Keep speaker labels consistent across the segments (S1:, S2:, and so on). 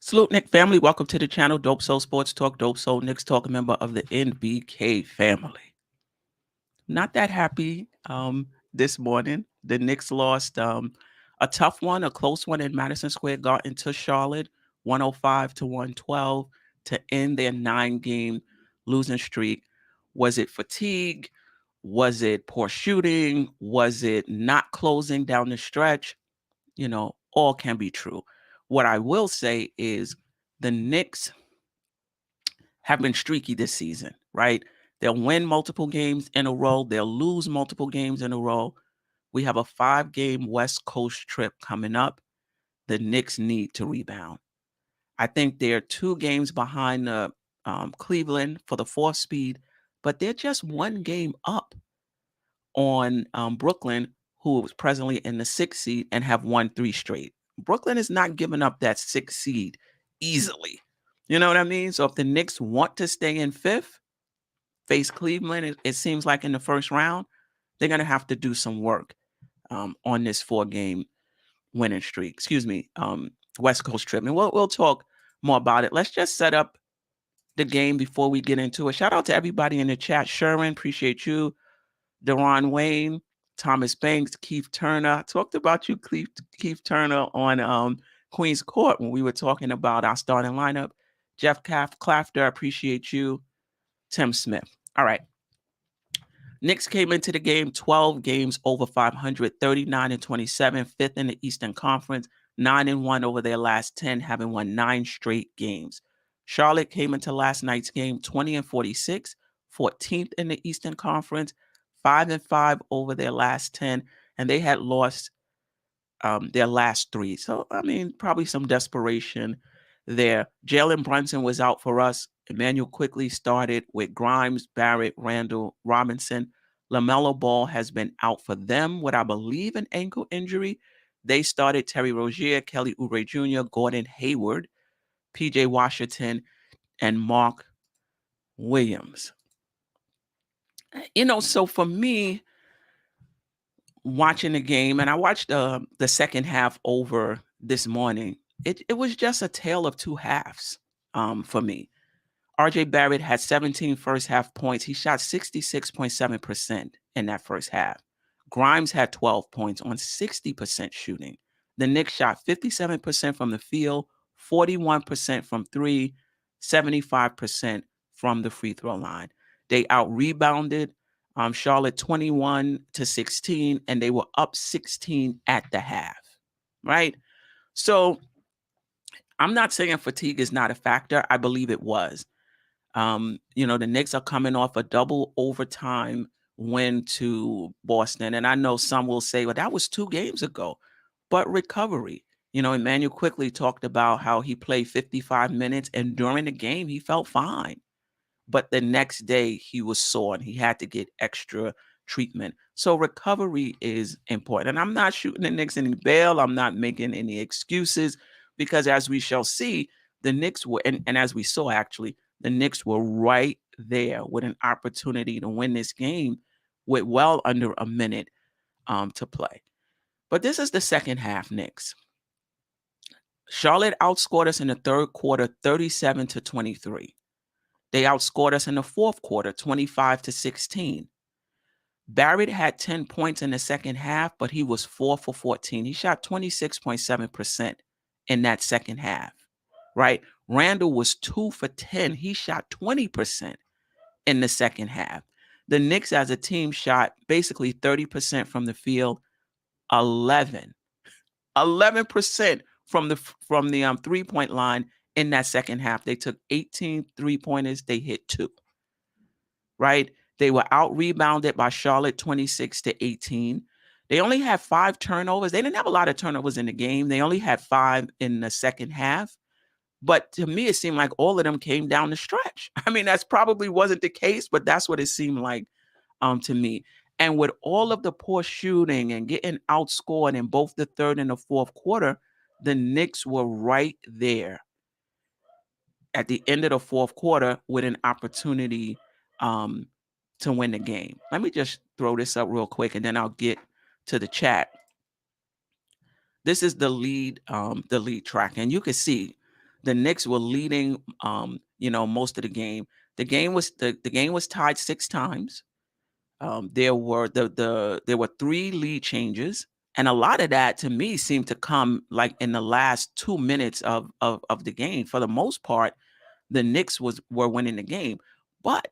S1: Salute, Nick family. Welcome to the channel. Dope Soul Sports Talk. Dope Soul Knicks Talk, a member of the NBK family. Not that happy this morning. The Knicks lost a tough one, a close one in Madison Square Garden to Charlotte, 105 to 112 to end their 9-game losing streak. Was it fatigue? Was it poor shooting? Was it not closing down the stretch? All can be true. What I will say is the Knicks have been streaky this season, right? They'll win multiple games in a row. They'll lose multiple games in a row. We have a 5-game West Coast trip coming up. The Knicks need to rebound. I think they're 2 games behind Cleveland for the 4th seed, but they're just 1 game up on Brooklyn, who is presently in the 6th seed and have won 3 straight. Brooklyn is not giving up that 6th seed easily. You know what I mean? So if the Knicks want to stay in 5th, face Cleveland, it seems like in the first round, they're going to have to do some work on this 4-game winning streak. West Coast trip. And we'll talk more about it. Let's just set up the game before we get into it. Shout out to everybody in the chat. Sherman, appreciate you. Deron Wayne, Thomas Banks, Keith Turner. I talked about you, Keith Turner, on Queen's Court when we were talking about our starting lineup. Jeff Clafter, appreciate you. Tim Smith. All right. Knicks came into the game 12 games over 500, 39-27, 5th in the Eastern Conference, 9-1 over their last 10, having won 9 straight games. Charlotte came into last night's game 20-46, 14th in the Eastern Conference, 5-5 over their last 10, and they had lost their last 3. So, I mean, probably some desperation there. Jalen Brunson was out for us. Emmanuel quickly started with Grimes, Barrett, Randall, Robinson. LaMelo Ball has been out for them with, I believe, an ankle injury. They started Terry Rozier, Kelly Oubre Jr., Gordon Hayward, P.J. Washington, and Mark Williams. So for me, watching the game, and I watched the second half over this morning, it was just a tale of 2 halves for me. RJ Barrett had 17 first half points. He shot 66.7% in that first half. Grimes had 12 points on 60% shooting. The Knicks shot 57% from the field, 41% from 3, 75% from the free throw line. They out-rebounded Charlotte 21-16, and they were up 16 at the half, right? So I'm not saying fatigue is not a factor. I believe it was. The Knicks are coming off a double overtime win to Boston. And I know some will say, well, that was 2 games ago. But recovery. Emmanuel quickly talked about how he played 55 minutes, and during the game, he felt fine. But the next day, he was sore, and he had to get extra treatment. So recovery is important. And I'm not shooting the Knicks any bail. I'm not making any excuses, because as we shall see, the Knicks were, and as we saw actually, the Knicks were right there with an opportunity to win this game with well under a minute to play. But this is the second half Knicks. Charlotte outscored us in the third quarter 37-23. They outscored us in the fourth quarter 25-16. Barrett had 10 points in the second half, but he was 4 for 14. He shot 26.7% in that second half, right? Randall was 2 for 10. He shot 20% in the second half. The Knicks as a team shot basically 30% from the field, 11% from the 3-point line in that second half. They took 18 3-pointers. They hit 2, right? They were out-rebounded by Charlotte 26-18. They only had 5 turnovers. They didn't have a lot of turnovers in the game. They only had 5 in the second half. But to me, it seemed like all of them came down the stretch. I mean, that's probably wasn't the case, but that's what it seemed like to me. And with all of the poor shooting and getting outscored in both the third and the fourth quarter, the Knicks were right there at the end of the fourth quarter with an opportunity to win the game. Let me just throw this up real quick, and then I'll get to the chat. This is the lead track, and you can see The Knicks were leading, most of the game. The game was tied 6 times. There were there were 3 lead changes, and a lot of that to me seemed to come like in the last 2 minutes of the game. For the most part, the Knicks were winning the game. But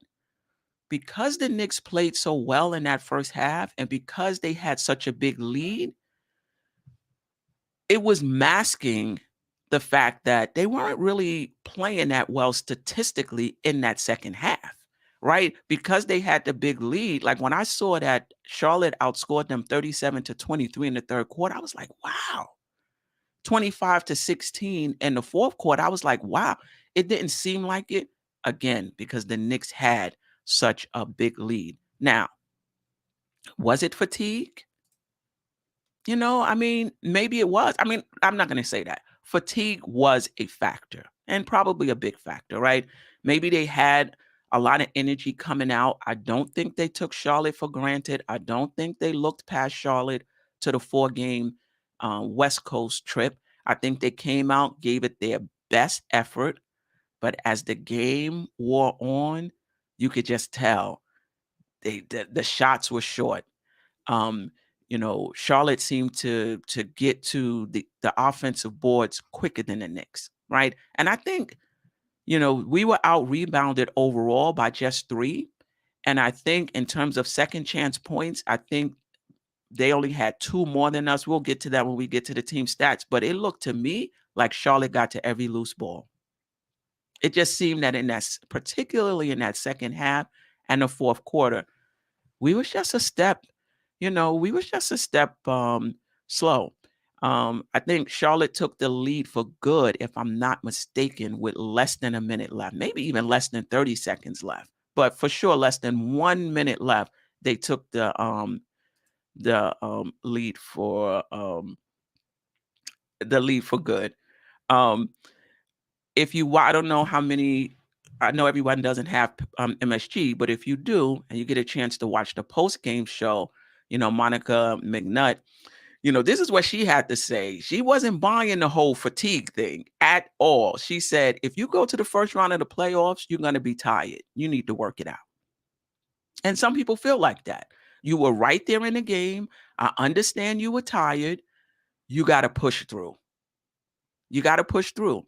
S1: because the Knicks played so well in that first half and because they had such a big lead, it was masking the fact that they weren't really playing that well statistically in that second half, right? Because they had the big lead. Like when I saw that Charlotte outscored them 37-23 in the third quarter, I was like, wow. 25-16 in the fourth quarter, I was like, wow. It didn't seem like it again because the Knicks had such a big lead. Now, was it fatigue? I mean, maybe it was. I mean, I'm not going to say that. Fatigue was a factor and probably a big factor, right? Maybe they had a lot of energy coming out. I don't think they took Charlotte for granted. I don't think they looked past Charlotte to the 4-game West Coast trip. I think they came out, gave it their best effort. But as the game wore on, you could just tell the shots were short. um, Charlotte seemed to get to the offensive boards quicker than the Knicks, right? And I think, we were out rebounded overall by just 3. And I think in terms of second chance points, I think they only had 2 more than us. We'll get to that when we get to the team stats. But it looked to me like Charlotte got to every loose ball. It just seemed that particularly in that second half and the fourth quarter, we was just a step, we was just a step slow. I think Charlotte took the lead for good, if I'm not mistaken, with less than a minute left, maybe even less than 30 seconds left, but for sure less than 1 minute left. They took the lead for good. Um, if you, I don't know how many. I know everyone doesn't have MSG, but if you do, and you get a chance to watch the post game show, Monica McNutt, this is what she had to say. She wasn't buying the whole fatigue thing at all. She said, if you go to the first round of the playoffs, you're going to be tired. You need to work it out. And some people feel like that. You were right there in the game. I understand you were tired. You got to push through. You got to push through.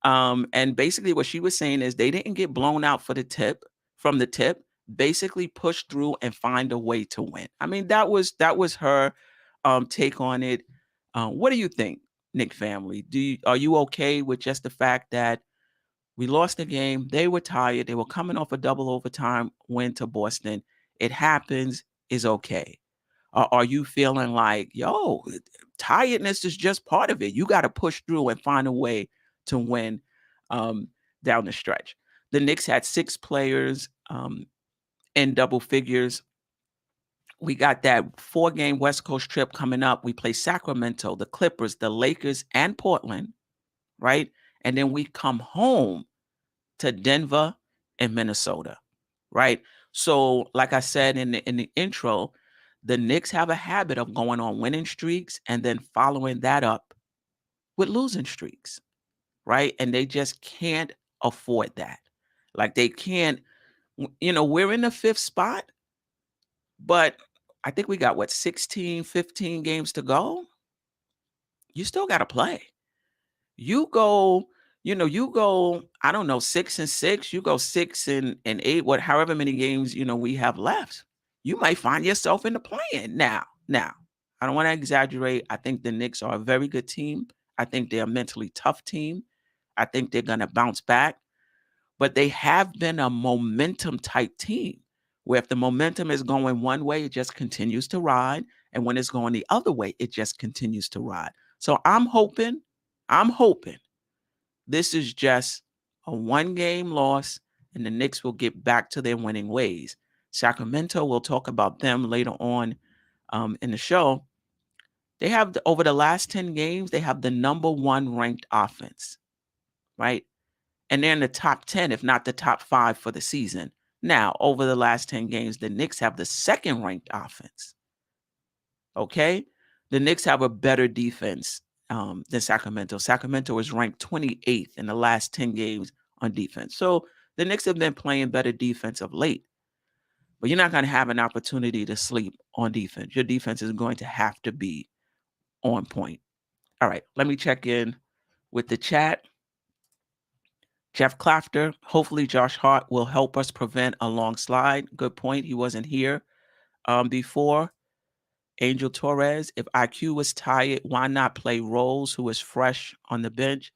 S1: And basically what she was saying is they didn't get blown out from the tip, basically push through and find a way to win. I mean, that was her take on it. What do you think, Knick family? Are you okay with just the fact that we lost the game? They were tired. They were coming off a double overtime win to Boston. It happens, is okay. Are you feeling like, yo, tiredness is just part of it? You got to push through and find a way to win down the stretch. The Knicks had 6 players in double figures. We got that 4-game West Coast trip coming up. We play Sacramento, the Clippers, the Lakers, and Portland, right? And then we come home to Denver and Minnesota, right? So, like I said in the intro, the Knicks have a habit of going on winning streaks and then following that up with losing streaks, right? And they just can't afford that. Like they can't, we're in the 5th spot, but I think we got 16, 15 games to go. You still got to play. You go, I don't know, 6-6, you go 6-8, however many games, we have left. You might find yourself in the play-in. Now, I don't want to exaggerate. I think the Knicks are a very good team. I think they're a mentally tough team. I think they're going to bounce back. But they have been a momentum type team where if the momentum is going one way, it just continues to ride. And when it's going the other way, it just continues to ride. So I'm hoping this is just a 1-game loss and the Knicks will get back to their winning ways. Sacramento, we'll talk about them later on in the show. They have, over the last 10 games, they have the number 1 ranked offense, right? And they're in the top 10, if not the top 5 for the season. Now, over the last 10 games, the Knicks have the 2nd ranked offense. Okay? The Knicks have a better defense than Sacramento. Sacramento is ranked 28th in the last 10 games on defense. So the Knicks have been playing better defense of late. But you're not going to have an opportunity to sleep on defense. Your defense is going to have to be on point. All right, let me check in with the chat. Jeff Clafter, hopefully Josh Hart will help us prevent a long slide. Good point. He wasn't here before. Angel Torres, if IQ was tired, why not play Rose, who is fresh on the bench?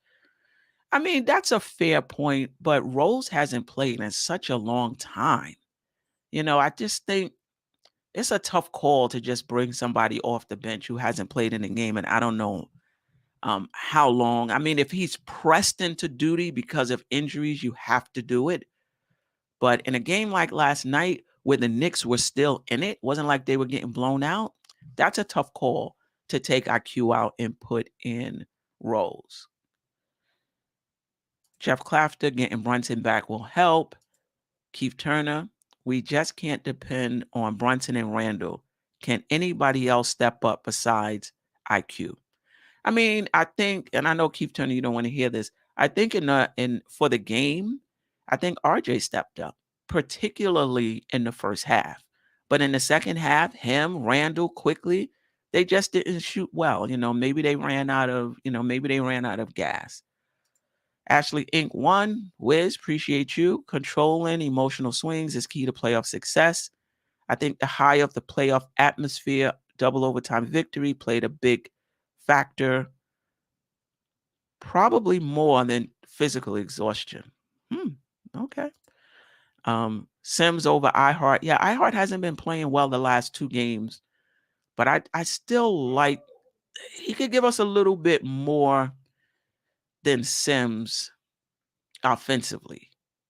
S1: I mean, that's a fair point, but Rose hasn't played in such a long time. I just think it's a tough call to just bring somebody off the bench who hasn't played in the game, and I don't know how long. I mean, if he's pressed into duty because of injuries, you have to do it. But in a game like last night, where the Knicks were still in it, wasn't like they were getting blown out, that's a tough call to take IQ out and put in Rose. Jeff Clafter, getting Brunson back will help. Keith Turner, we just can't depend on Brunson and Randall. Can anybody else step up besides IQ? I mean, I think, and I know Keith Turner, you don't want to hear this. I think for the game, I think RJ stepped up, particularly in the first half. But in the second half, him, Randall, quickly, they just didn't shoot well. Maybe they ran out of gas. Ashley Inc. 1, Wiz, appreciate you. Controlling emotional swings is key to playoff success. I think the high of the playoff atmosphere, double overtime victory played a big factor, probably more than physical exhaustion. Okay. Sims over iHeart. Yeah, iHeart hasn't been playing well the last 2 games, but I still like, he could give us a little bit more than Sims offensively,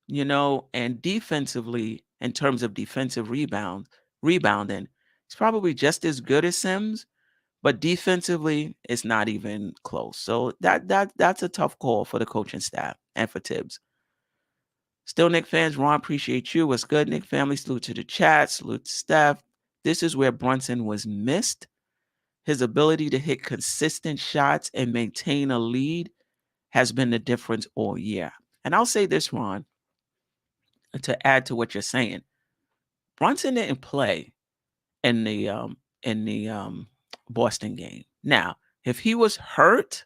S1: and defensively, in terms of defensive rebounding, he's probably just as good as Sims, but defensively, it's not even close. So that's a tough call for the coaching staff and for Tibbs. Still, Knick fans, Ron, appreciate you. What's good, Knick family? Salute to the chat. Salute to Steph. This is where Brunson was missed. His ability to hit consistent shots and maintain a lead has been the difference all year. And I'll say this, Ron, to add to what you're saying. Brunson didn't play in the Boston game. Now, if he was hurt,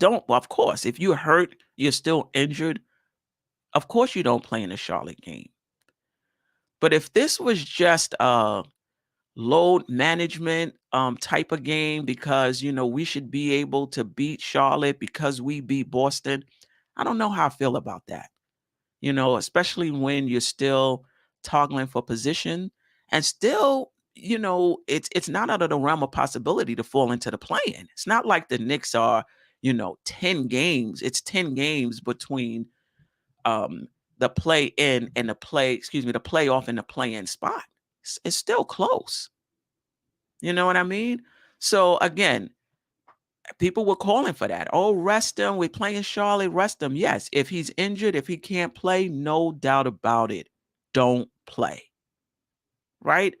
S1: of course, if you're hurt, you're still injured, of course you don't play in the Charlotte game. But if this was just a load management type of game because, we should be able to beat Charlotte because we beat Boston, I don't know how I feel about that. Especially when you're still toggling for position and still, it's not out of the realm of possibility to fall into the play-in. It's not like the Knicks are, 10 games. It's 10 games between the play-in and the playoff and the play-in spot. It's still close. You know what I mean? So again, people were calling for that. Oh, rest him. We're playing Charlotte. Rest him. Yes. If he's injured, if he can't play, no doubt about it. Don't play. Right?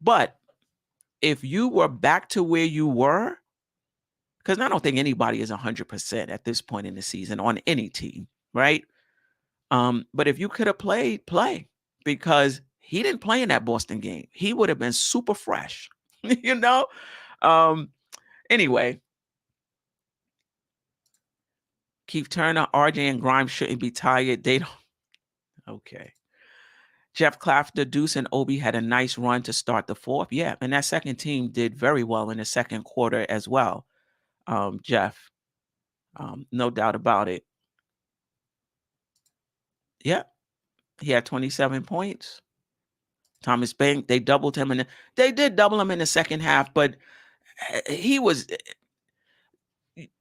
S1: But if you were back to where you were, because I don't think anybody is 100% at this point in the season on any team, right? But if you could have played, play, because he didn't play in that Boston game. He would have been super fresh, Anyway, Keith Turner, RJ, and Grimes shouldn't be tired. They don't. Okay. Jeff Clafter, Deuce, and Obi had a nice run to start the fourth. Yeah, and that second team did very well in the second quarter as well, Jeff. No doubt about it. Yeah, he had 27 points. Thomas Bank, they doubled him, and they did double him in the second half, but he was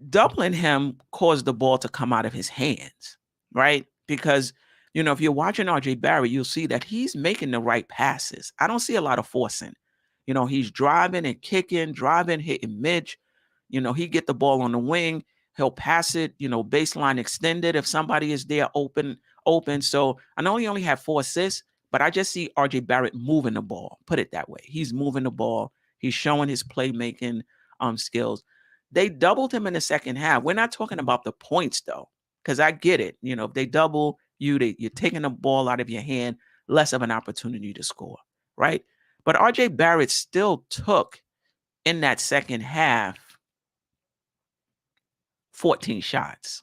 S1: doubling him caused the ball to come out of his hands, right? Because, if you're watching RJ Barrett, you'll see that he's making the right passes. I don't see a lot of forcing. He's driving and kicking, hitting Mitch. He get the ball on the wing. He'll pass it, baseline extended if somebody is there open. So I know he only had 4 assists, but I just see RJ Barrett moving the ball. Put it that way. He's moving the ball. He's showing his playmaking skills. They doubled him in the second half. We're not talking about the points though, because I get it. If they double you, you're taking the ball out of your hand, less of an opportunity to score, right? But RJ Barrett still took in that second half 14 shots.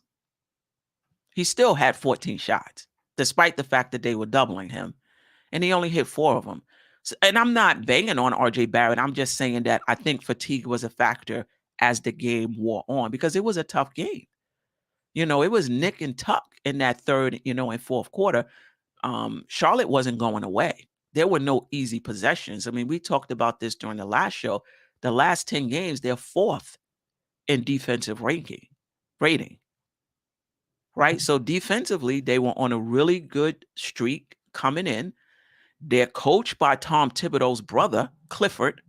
S1: He still had 14 shots, despite the fact that they were doubling him. And he only hit 4 of them. So, and I'm not banging on RJ Barrett. I'm just saying that I think fatigue was a factor as the game wore on, because it was a tough game. It was nick and tuck in that third, and fourth quarter. Charlotte wasn't going away. There were no easy possessions. I mean, we talked about this during the last show. The last 10 games, they're 4th in defensive rating, right? So defensively, they were on a really good streak coming in. They're coached by Tom Thibodeau's brother, Clifford.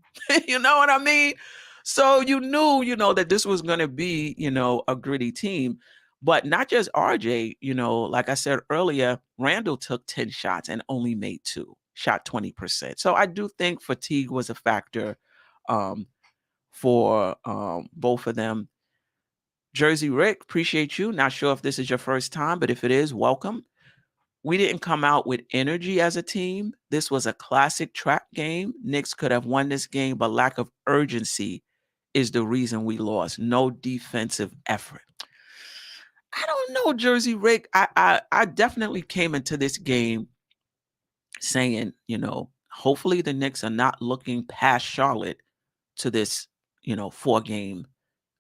S1: You know what I mean? So you knew, that this was going to be, a gritty team. But not just RJ, like I said earlier, Randall took 10 shots and only made 2, shot 20%. So I do think fatigue was a factor for both of them. Jersey Rick, appreciate you. Not sure if this is your first time, but if it is, welcome. We didn't come out with energy as a team. This was a classic trap game. Knicks could have won this game, but lack of urgency is the reason we lost. No defensive effort. I don't know, Jersey Rick. I definitely came into this game saying, hopefully the Knicks are not looking past Charlotte to this, 4-game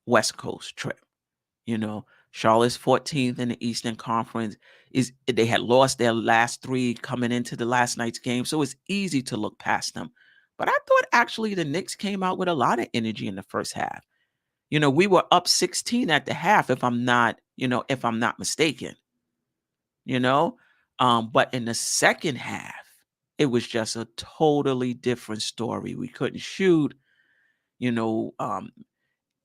S1: West Coast trip. Charlotte's 14th in the Eastern Conference. They had lost their last 3 coming into the last night's game, so it's easy to look past them. But I thought actually the Knicks came out with a lot of energy in the first half. We were up 16 at the half, if I'm not mistaken. But in the second half, it was just a totally different story. We couldn't shoot. In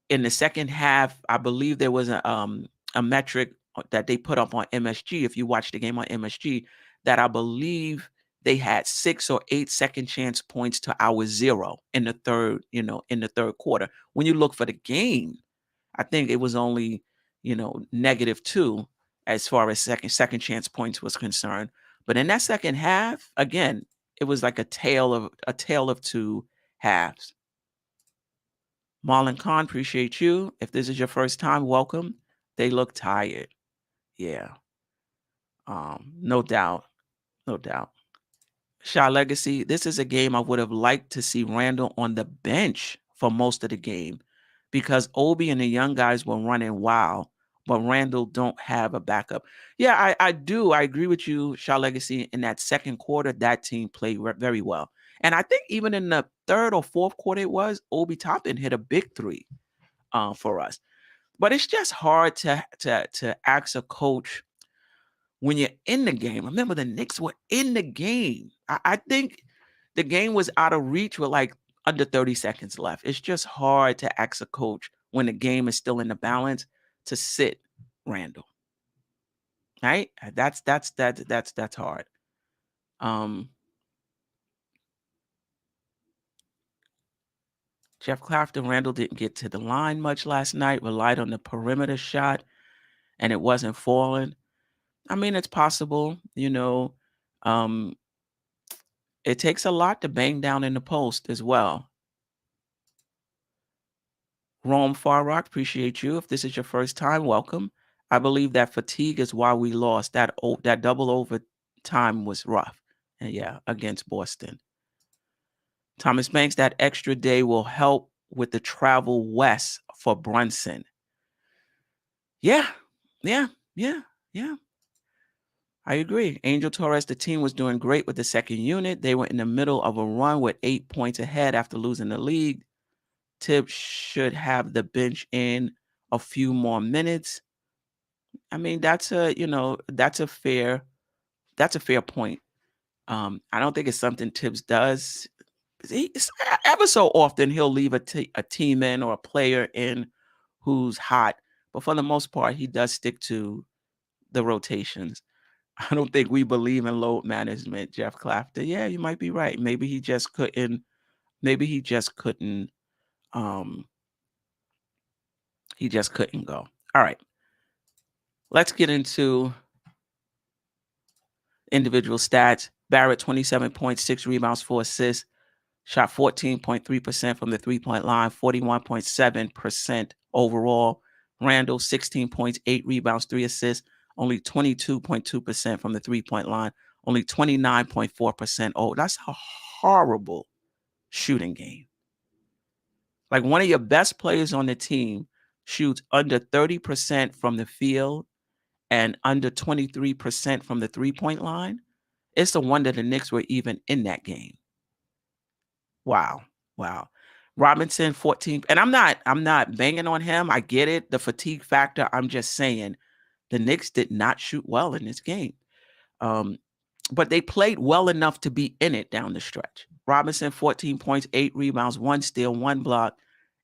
S1: the second half, I believe there was a metric that they put up on MSG. If you watch the game on MSG, that I believe they had 6 or 8 second chance points to our 0 in the third quarter. When you look for the game, I think it was only, -2 as far as second chance points was concerned. But in that second half, again, it was like a tale of 2 halves. Marlon Khan, appreciate you. If this is your first time, welcome. They look tired. Yeah. No doubt. No doubt. Shaw Legacy, this is a game I would have liked to see Randall on the bench for most of the game, because Obi and the young guys were running wild, but Randall don't have a backup. Yeah, I do. I agree with you, Shaw Legacy. In that second quarter, that team played very well. And I think even in the third or fourth quarter, Obi Toppin hit a big 3 for us. But it's just hard to ask a coach when you're in the game. Remember, the Knicks were in the game. I think the game was out of reach with like under 30 seconds left. It's just hard to ask a coach when the game is still in the balance to sit Randall. Right? That's hard. Jeff Clafton, Randall didn't get to the line much last night, relied on the perimeter shot, and it wasn't falling. I mean, it's possible, it takes a lot to bang down in the post as well. Rome Farrock, appreciate you. If this is your first time, welcome. I believe that fatigue is why we lost. That double overtime was rough. And yeah, against Boston. Thomas Banks, that extra day will help with the travel west for Brunson. Yeah. I agree. Angel Torres, the team was doing great with the second unit. They were in the middle of a run with 8 points ahead after losing the league. Tibbs should have the bench in a few more minutes. I mean, that's a fair point. I don't think it's something Tibbs does. Ever so often he'll leave a team in or a player in who's hot, but for the most part, he does stick to the rotations. I don't think we believe in load management, Jeff Clafton. Yeah, you might be right. Maybe he just couldn't He just couldn't go. All right. Let's get into individual stats. Barrett, 27 points, 6 rebounds, 4 assists. Shot 14.3% from the three-point line, 41.7% overall. Randall, 16 points, 8 rebounds, 3 assists, only 22.2% from the three-point line, only 29.4%. Oh, that's a horrible shooting game. Like, one of your best players on the team shoots under 30% from the field and under 23% from the three-point line. It's the wonder the Knicks were even in that game. Wow. Wow. Robinson, 14. And I'm not banging on him. I get it, the fatigue factor. I'm just saying the Knicks did not shoot well in this game. But they played well enough to be in it down the stretch. Robinson, 14 points, 8 rebounds, 1 steal, 1 block,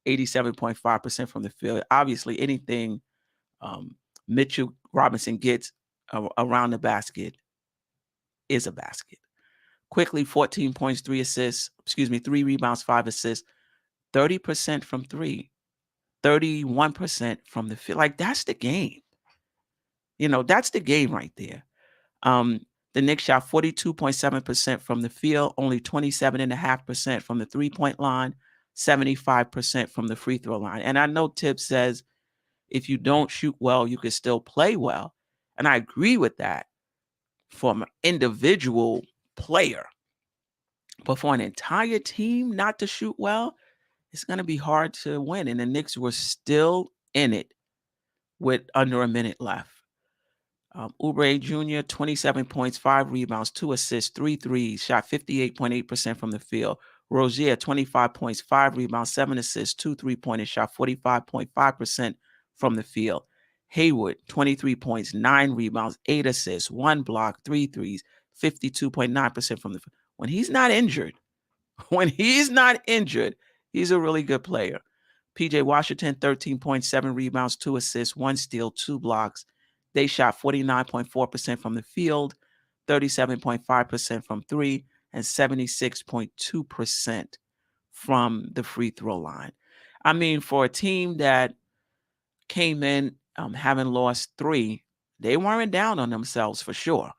S1: 87.5% from the field. Obviously, anything Mitchell Robinson gets around the basket is a basket. Quickly, 14 points, 3 assists, 3 rebounds, 5 assists, 30% from 3, 31% from the field. Like, that's the game. That's the game right there. The Knicks shot 42.7% from the field, only 27.5% from the three-point line, 75% from the free throw line. And I know Tibbs says if you don't shoot well, you can still play well. And I agree with that from an individual player. But for an entire team not to shoot well, it's going to be hard to win. And the Knicks were still in it with under a minute left. Oubre Jr., 27 points, 5 rebounds, 2 assists, 3 threes, shot 58.8% from the field. Rozier, 25 points, 5 rebounds, 7 assists, 2 3-pointers, shot 45.5% from the field. Hayward, 23 points, 9 rebounds, 8 assists, 1 block, 3 threes, 52.9% from the field. When he's not injured, he's a really good player. PJ Washington, 13.7 rebounds, 2 assists, 1 steal, 2 blocks. They shot 49.4% from the field, 37.5% from 3, and 76.2% from the free throw line. I mean, for a team that came in having lost 3, they weren't down on themselves for sure.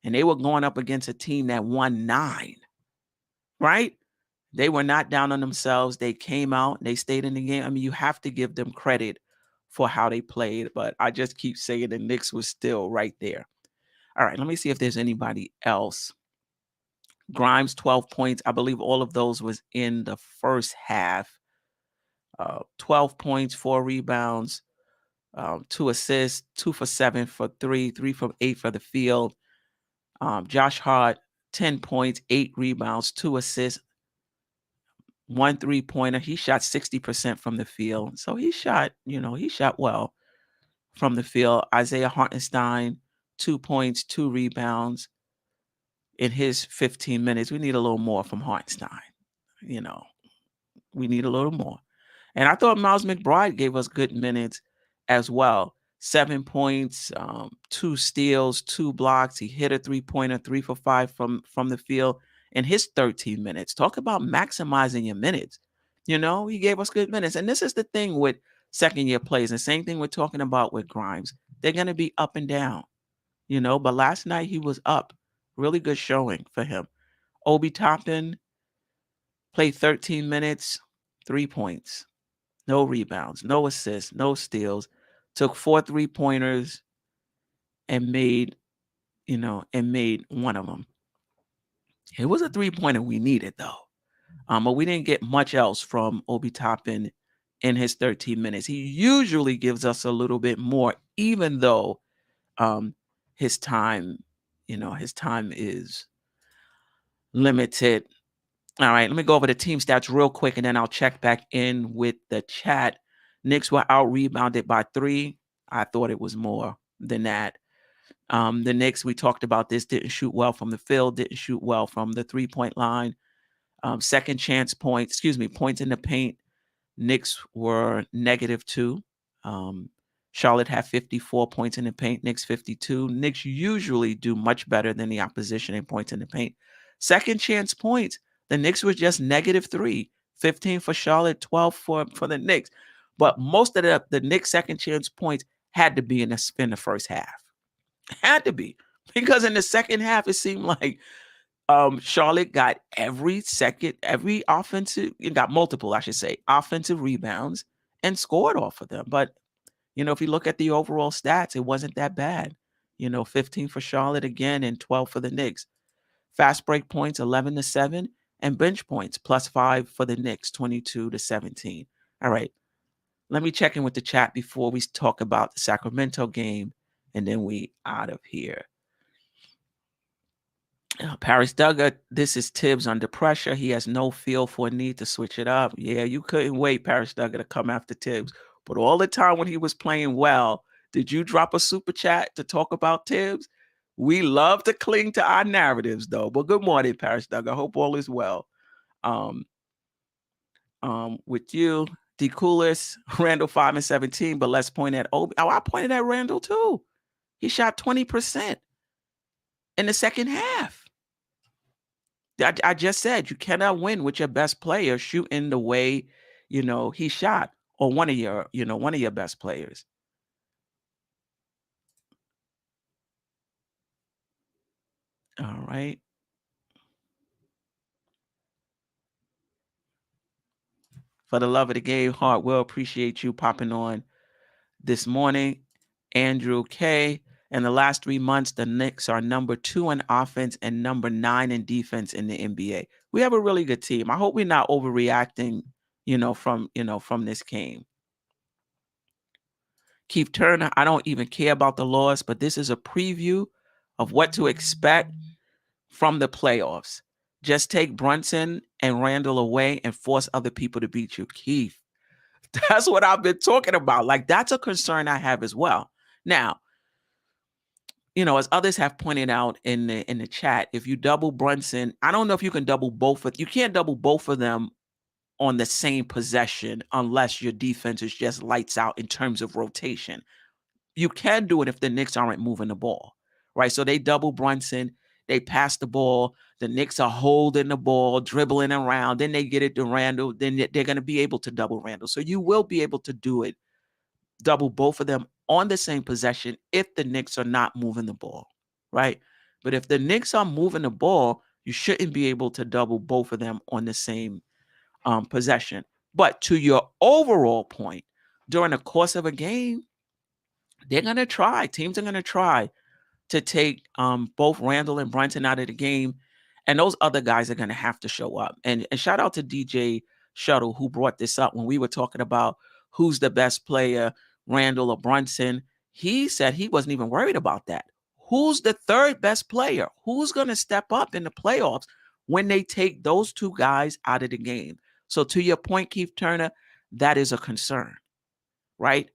S1: And they were going up against a team that won 9, right? They were not down on themselves. They came out, they stayed in the game. I mean, you have to give them credit for how they played, but I just keep saying the Knicks was still right there. All right, let me see if there's anybody else. Grimes, 12 points. I believe all of those was in the first half. 12 points, 4 rebounds, 2 assists, 2 for 7 for 3, 3 from 8 for the field. Josh Hart, 10 points, 8 rebounds, 2 assists, 1 3-pointer. He shot 60% from the field. So he shot well from the field. Isaiah Hartenstein, 2 points, 2 rebounds in his 15 minutes. We need a little more from Hartenstein. We need a little more. And I thought Miles McBride gave us good minutes as well. 7 points, 2 steals, 2 blocks. He hit a 3-pointer, 3 for 5 from the field in his 13 minutes. Talk about maximizing your minutes. He gave us good minutes. And this is the thing with second-year players. And same thing we're talking about with Grimes. They're going to be up and down, But last night he was up. Really good showing for him. Obi Toppin played 13 minutes, 3 points. No rebounds, no assists, no steals. Took 4 3-pointers and made one of them. It was a 3-pointer we needed, though. But we didn't get much else from Obi Toppin in his 13 minutes. He usually gives us a little bit more, even though his time is limited. All right, let me go over the team stats real quick, and then I'll check back in with the chat. Knicks were out-rebounded by 3. I thought it was more than that. The Knicks, we talked about this, didn't shoot well from the field, didn't shoot well from the three-point line. Second chance points in the paint, Knicks were -2. Charlotte had 54 points in the paint, Knicks 52. Knicks usually do much better than the opposition in points in the paint. Second chance points, the Knicks were just -3. 15 for Charlotte, 12 for the Knicks. But most of the Knicks second chance points had to be in the first half. Had to be. Because in the second half, it seemed like Charlotte got every offensive, it got multiple, I should say, offensive rebounds and scored off of them. But, if you look at the overall stats, it wasn't that bad. 15 for Charlotte again and 12 for the Knicks. Fast break points, 11-7, and bench points, +5 for the Knicks, 22-17. All right. Let me check in with the chat before we talk about the Sacramento game, and then we out of here. Paris Duggar, this is Tibbs under pressure. He has no feel for a need to switch it up. Yeah, you couldn't wait, Paris Duggar, to come after Tibbs. But all the time when he was playing well, did you drop a super chat to talk about Tibbs? We love to cling to our narratives, though. But good morning, Paris Duggar. Hope all is well. With you, D. Coolest, Randall 5 and 17, but let's point at Obi. Oh, I pointed at Randall too. He shot 20% in the second half. I just said you cannot win with your best player shooting the way, he shot, or one of your best players. All right. For the love of the game, Hart will appreciate you popping on this morning. Andrew K. In the last 3 months, the Knicks are number 2 in offense and number 9 in defense in the NBA. We have a really good team. I hope we're not overreacting, from this game. Keith Turner, I don't even care about the loss, but this is a preview of what to expect from the playoffs. Just take Brunson and Randall away and force other people to beat you. Keith, that's what I've been talking about. Like, that's a concern I have as well. Now, as others have pointed out in the chat, if you double Brunson, I don't know if you can double both you can't double both of them on the same possession unless your defense is just lights out in terms of rotation. You can do it if the Knicks aren't moving the ball, right? So they double Brunson, they pass the ball, the Knicks are holding the ball, dribbling around, then they get it to Randall, then they're going to be able to double Randall. So you will be able to do it, double both of them on the same possession if the Knicks are not moving the ball, right? But if the Knicks are moving the ball, you shouldn't be able to double both of them on the same possession. But to your overall point, during the course of a game, they're going to try. Teams are going to try to take both Randall and Brunson out of the game. And those other guys are going to have to show up. And shout out to DJ Shuttle, who brought this up when we were talking about who's the best player, Randall or Brunson. He said he wasn't even worried about that. Who's the third best player? Who's going to step up in the playoffs when they take those two guys out of the game? So to your point, Keith Turner, that is a concern, right?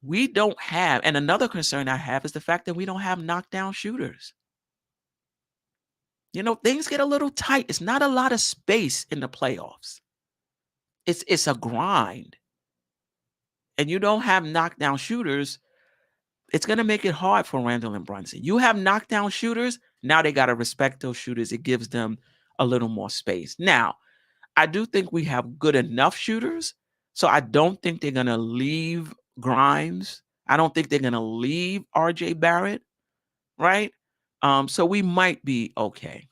S1: We don't have, and another concern I have is the fact that we don't have knockdown shooters. Things get a little tight. It's not a lot of space in the playoffs. It's a grind. And you don't have knockdown shooters, it's going to make it hard for Randall and Brunson. You have knockdown shooters, now they got to respect those shooters. It gives them a little more space. Now, I do think we have good enough shooters, so I don't think they're going to leave Grimes. I don't think they're going to leave RJ Barrett, right? So we might be okay.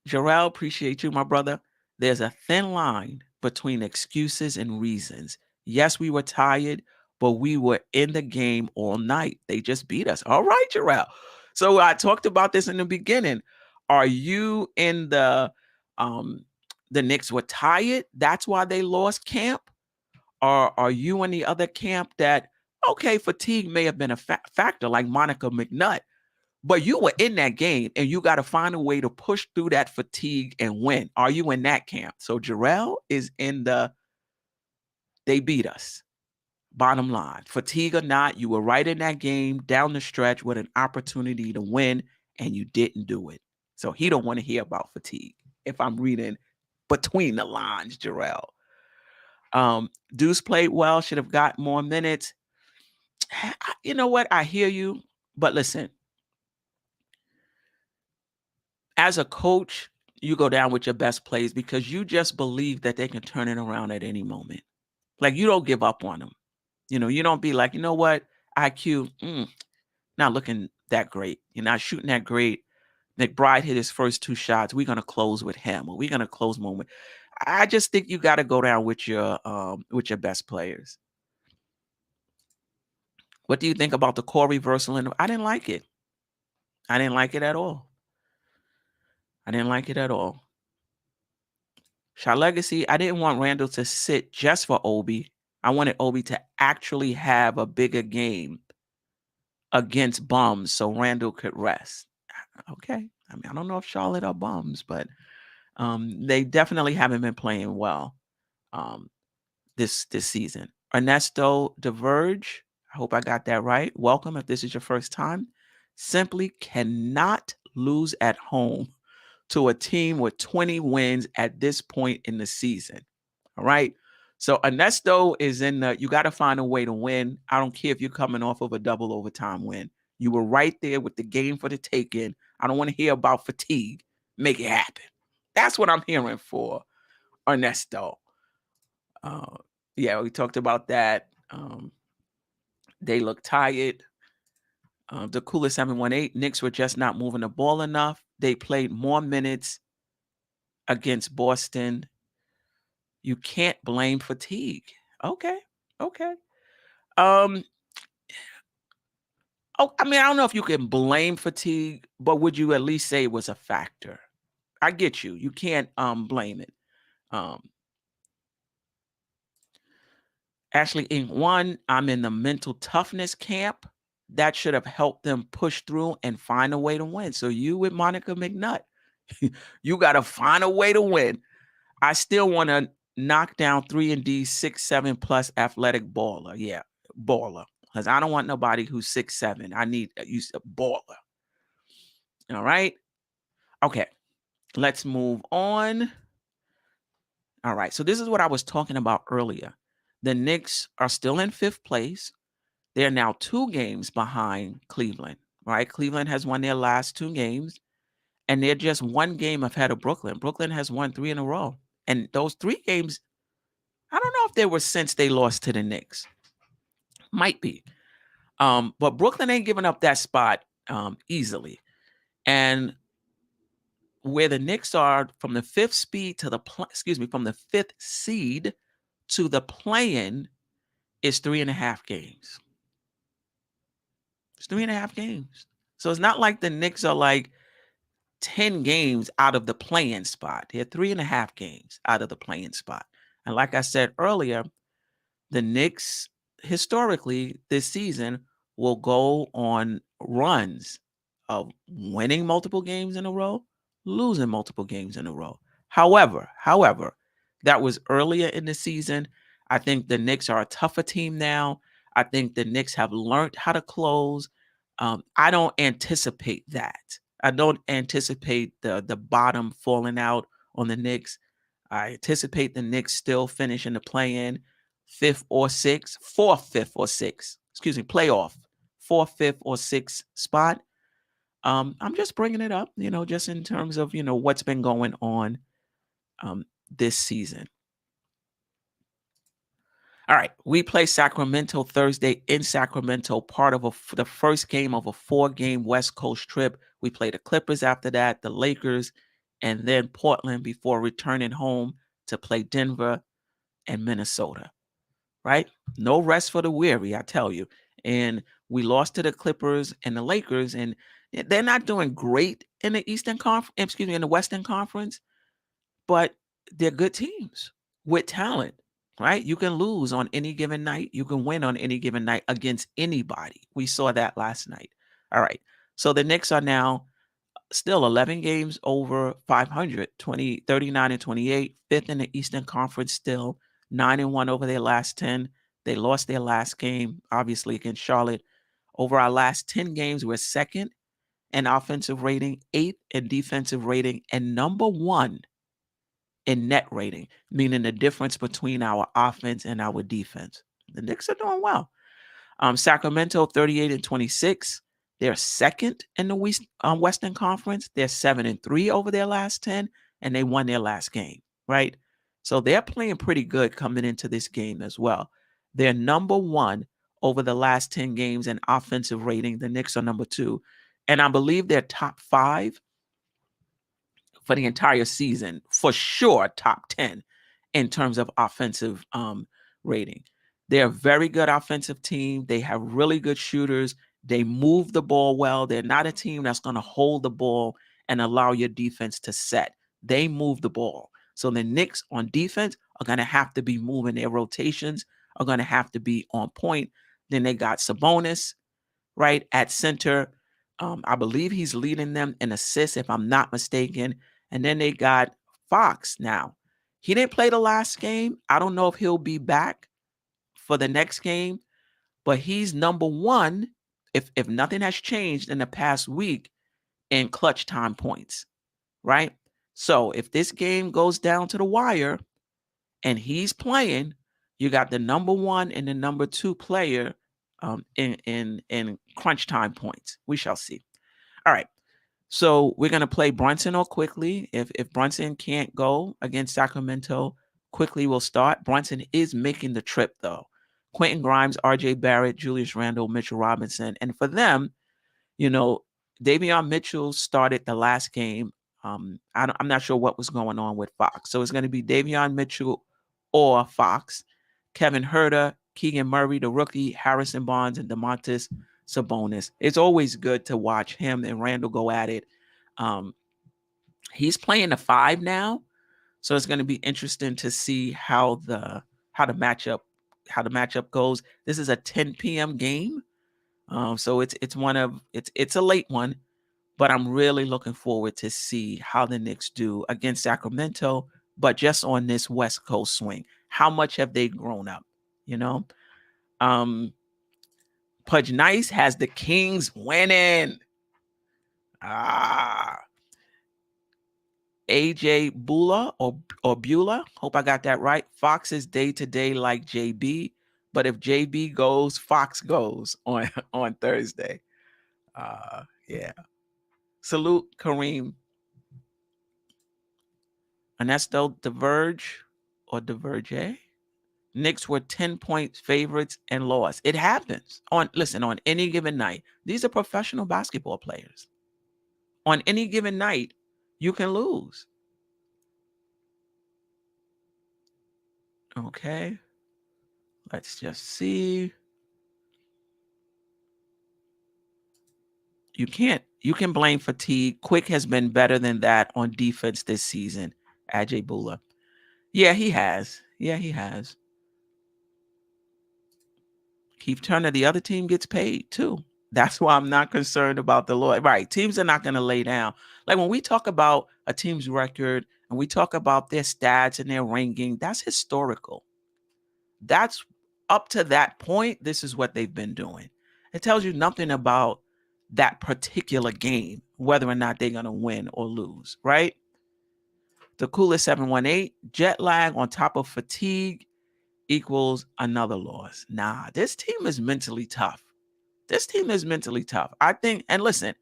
S1: Jarrell, appreciate you, my brother. There's a thin line between excuses and reasons. Yes, we were tired, but we were in the game all night. They just beat us. All right, Jarrell. So I talked about this in the beginning. Are you in the Knicks were tired, that's why they lost camp? Or are you in the other camp that, okay, fatigue may have been a factor, like Monica McNutt, but you were in that game and you got to find a way to push through that fatigue and win? Are you in that camp? So Jarrell is in they beat us. Bottom line, fatigue or not, you were right in that game down the stretch with an opportunity to win and you didn't do it. So he don't want to hear about fatigue, if I'm reading between the lines, Jarrell. Deuce played well, should have got more minutes. You know what? I hear you, but listen, as a coach, you go down with your best plays because you just believe that they can turn it around at any moment. Like, you don't give up on them. You don't be like, you know what, IQ, not looking that great. You're not shooting that great. McBride hit his first 2 shots. We're gonna close with him, or we're gonna close moment. I just think you got to go down with your best players. What do you think about the core reversal? And I didn't like it. I didn't like it at all. I didn't like it at all. Shot Legacy, I didn't want Randall to sit just for Obi. I wanted Obi to actually have a bigger game against bums so Randall could rest. Okay. I mean, I don't know if Charlotte are bums, but they definitely haven't been playing well this season. Ernesto Diverge, I hope I got that right. Welcome if this is your first time. Simply cannot lose at home to a team with 20 wins at this point in the season. All right. So Ernesto is in the, you got to find a way to win. I don't care if you're coming off of a double overtime win. You were right there with the game for the taking. I don't want to hear about fatigue. Make it happen. That's what I'm hearing for Ernesto. Yeah, we talked about that. They look tired. The Coolest 718, Knicks were just not moving the ball enough. They played more minutes against Boston. You can't blame fatigue. Okay. Um, I mean, I don't know if you can blame fatigue, but would you at least say it was a factor? I get you. You can't blame it. Ashley Inc. 1, I'm in the mental toughness camp. That should have helped them push through and find a way to win. So you with Monica McNutt, you got to find a way to win. I still want to knock down 3-and-D 6'7" plus athletic baller. Yeah, baller. Because I don't want nobody who's 6'7". I need a baller. All right. Okay. Let's move on. All right. So this is what I was talking about earlier. The Knicks are still in 5th place. They're now 2 games behind Cleveland. Right. Cleveland has won their last 2 games. And they're just 1 game ahead of Brooklyn. Brooklyn has won 3 in a row. And those 3 games, I don't know if they were since they lost to the Knicks. Might be. But Brooklyn ain't giving up that spot easily. And where the Knicks are from the 5th speed to the from the 5th seed to the play-in is 3.5 games. It's 3.5 games. So it's not like the Knicks are like 10 games out of the play-in spot. They're 3.5 games out of the play-in spot. And like I said earlier, the Knicks historically this season will go on runs of winning multiple games in a row, losing multiple games in a row. However, that was earlier in the season. I think the Knicks are a tougher team now. I think the Knicks have learned how to close. I don't anticipate that. I don't anticipate the bottom falling out on the Knicks. I anticipate the Knicks still finishing the play-in 5th or 6th, 4th, 5th or 6th. Excuse me, playoff 4th, 5th or 6th spot. I'm just bringing it up, just in terms of what's been going on this season. All right, we play Sacramento Thursday in Sacramento, part of the first game of a 4-game West Coast trip. We play the Clippers after that, the Lakers, and then Portland before returning home to play Denver and Minnesota, right? No rest for the weary, I tell you. And we lost to the Clippers and the Lakers, and they're not doing great in the in the Western Conference, but they're good teams with talent. Right? You can lose on any given night. You can win on any given night against anybody. We saw that last night. All right. So the Knicks are now still 11 games over 500, 39-28, 5th in the Eastern Conference still, 9-1 over their last 10. They lost their last game, obviously, against Charlotte. Over our last 10 games, we're 2nd in offensive rating, 8th in defensive rating, and number 1 in net rating, meaning the difference between our offense and our defense. The Knicks are doing well. Sacramento 38-26. They're 2nd in the Western Conference. They're 7-3 over their last 10, and they won their last game, right? So they're playing pretty good coming into this game as well. They're number one over the last 10 games in offensive rating. The Knicks are number two. And I believe they're top five for the entire season, for sure, top 10 in terms of offensive rating. They're a very good offensive team. They have really good shooters. They move the ball well. They're not a team that's going to hold the ball and allow your defense to set. They move the ball. So the Knicks on defense are going to have to be moving. Their rotations are going to have to be on point. Then they got Sabonis, right, at center. I believe he's leading them in assists, if I'm not mistaken. And then they got Fox now. He didn't play the last game. I don't know if he'll be back for the next game, but he's number one, if nothing has changed in the past week, in clutch time points, right? So if this game goes down to the wire and he's playing, you got the number one and the number two player in crunch time points. We shall see. All right. So we're going to play Brunson or Quickly. If Brunson can't go against Sacramento, Quickly will start. Brunson is making the trip, though. Quentin Grimes, R.J. Barrett, Julius Randle, Mitchell Robinson. And for them, Davion Mitchell started the last game. I'm not sure what was going on with Fox. So it's going to be Davion Mitchell or Fox. Kevin Huerter, Keegan Murray, the rookie, Harrison Barnes, and Domantas Sabonis. It's always good to watch him and Randall go at it. He's playing the 5 now, so it's going to be interesting to see how the matchup goes. This is a 10 p.m. game, so it's a late one, but I'm really looking forward to see how the Knicks do against Sacramento, but just on this West Coast swing. How much have they grown up? Pudge Nice has the Kings winning. AJ Bula or Beulah, hope I got that right. Fox is day-to-day like JB, but if JB goes, Fox goes on Thursday. Yeah. Salute Kareem. Ernesto Diverge or Diverge. Knicks were 10-point favorites and lost. It happens. On any given night. These are professional basketball players. On any given night, you can lose. Okay. Let's just see. You can blame fatigue. Quick has been better than that on defense this season. Ajay Bula. Yeah, he has. Keith Turner, the other team gets paid too. That's why I'm not concerned about the Lord. Right. Teams are not going to lay down. Like when we talk about a team's record and we talk about their stats and their ranking, that's historical. That's up to that point. This is what they've been doing. It tells you nothing about that particular game, whether or not they're going to win or lose, right? The coolest 718, jet lag on top of fatigue equals another loss. Nah, this team is mentally tough. I think, and listen,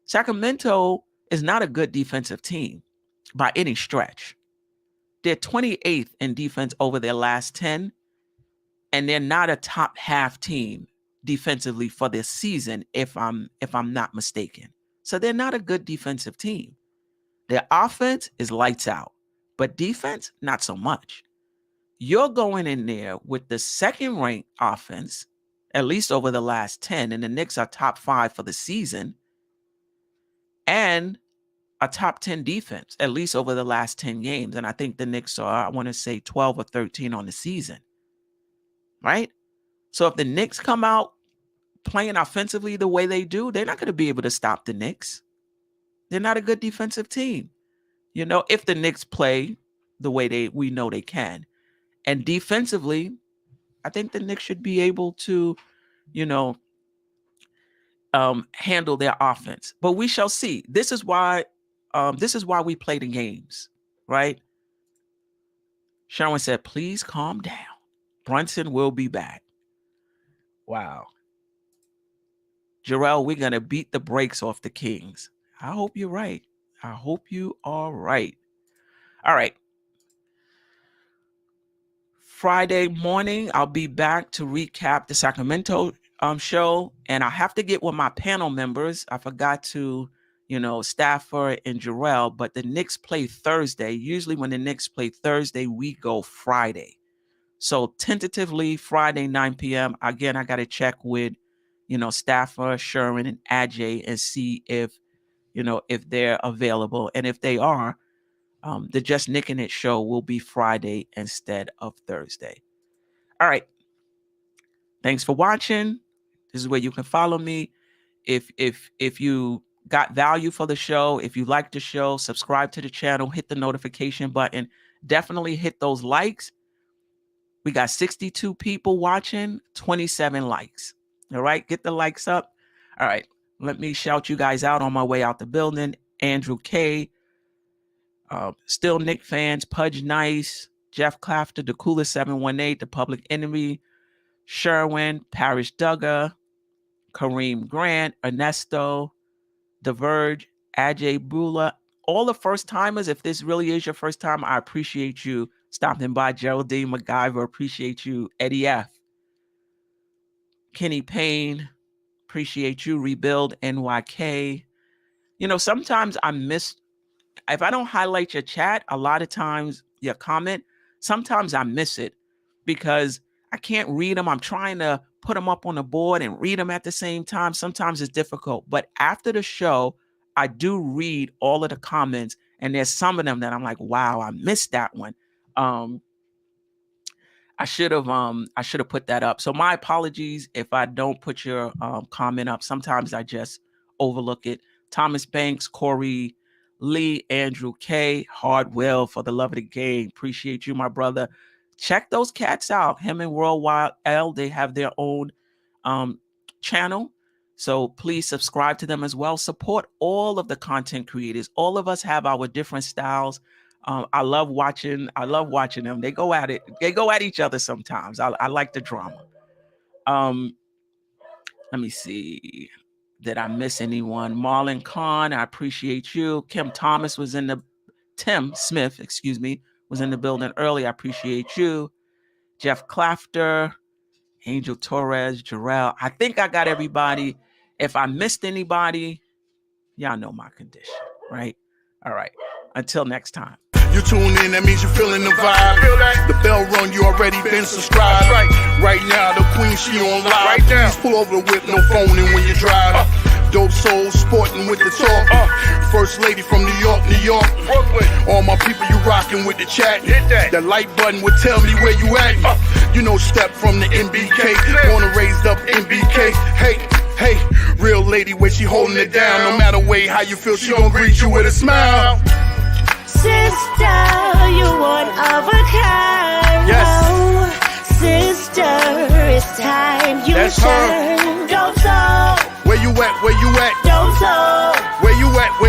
S1: Sacramento is not a good defensive team by any stretch. They're 28th in defense over their last 10, and they're not a top half team defensively for this season, if I'm not mistaken. So they're not a good defensive team. Their offense is lights out, but defense, not so much. You're going in there with the second-ranked offense, at least over the last 10, and the Knicks are top 5 for the season, and a top 10 defense, at least over the last 10 games. And I think the Knicks are, I want to say, 12 or 13 on the season, right? So if the Knicks come out playing offensively the way they do, they're not going to be able to stop the Knicks. They're not a good defensive team. If the Knicks play the way we know they can. And defensively, I think the Knicks should be able to, handle their offense. But we shall see. This is why we play the games, right? Sherwin said, please calm down. Brunson will be back. Wow. Jarrell, we're going to beat the brakes off the Kings. I hope you're right. I hope you are right. All right. Friday morning, I'll be back to recap the Sacramento show. And I have to get with my panel members. I forgot to, Stafford and Jarrell, but the Knicks play Thursday. Usually when the Knicks play Thursday, we go Friday. So tentatively Friday, 9 p.m. Again, I got to check with, Stafford, Sherman, and Ajay and see if they're available. And if they are, the Just Nicking It show will be Friday instead of Thursday. All right. Thanks for watching. This is where you can follow me. If you got value for the show, if you like the show, subscribe to the channel, hit the notification button. Definitely hit those likes. We got 62 people watching, 27 likes. All right. Get the likes up. All right. Let me shout you guys out on my way out the building. Andrew K. Still Nick fans, Pudge Nice, Jeff Clafter, the Coolest 718, the Public Enemy, Sherwin, Parish Duggar, Kareem Grant, Ernesto, The Verge, Ajay Bula, all the first timers. If this really is your first time, I appreciate you stopping by. Geraldine MacGyver, appreciate you. Eddie F. Kenny Payne, appreciate you. Rebuild NYK. Sometimes I miss, if I don't highlight your chat, a lot of times your comment, sometimes I miss it because I can't read them. I'm trying to put them up on the board and read them at the same time. Sometimes it's difficult. But after the show, I do read all of the comments. And there's some of them that I'm like, wow, I missed that one. I should have put that up. So my apologies if I don't put your comment up. Sometimes I just overlook it. Thomas Banks, Corey Lee, Andrew K, Hardwell, for the love of the game. Appreciate you, my brother. Check those cats out. Him and Worldwide L, they have their own channel. So please subscribe to them as well. Support all of the content creators. All of us have our different styles. I love watching them. They go at it. They go at each other sometimes. I like the drama. Let me see. Did I miss anyone? Marlon Khan, I appreciate you. Tim Smith, was in the building early. I appreciate you. Jeff Clafter, Angel Torres, Jarrell. I think I got everybody. If I missed anybody, y'all know my condition, right? All right. Until next time.
S2: You tune in, that means you're feeling the vibe. The bell rung, you already been subscribed. Right now, the queen, she on live. Right now. Please pull over the whip, no phoning when you drive. Dope Soul Sporting with the talk. First lady from New York, Brooklyn. All my people, you rocking with the chat. Hit that. The like button would tell me where you at. Step from the MBK. Born and raised up MBK. Hey, real lady, where she holding it down. No matter way how you feel, she gon' greet you with a smile.
S3: Sister, you one of a kind.
S2: Yes.
S3: Sister, it's time you
S2: That's
S3: shine.
S2: Where you at?
S3: Don't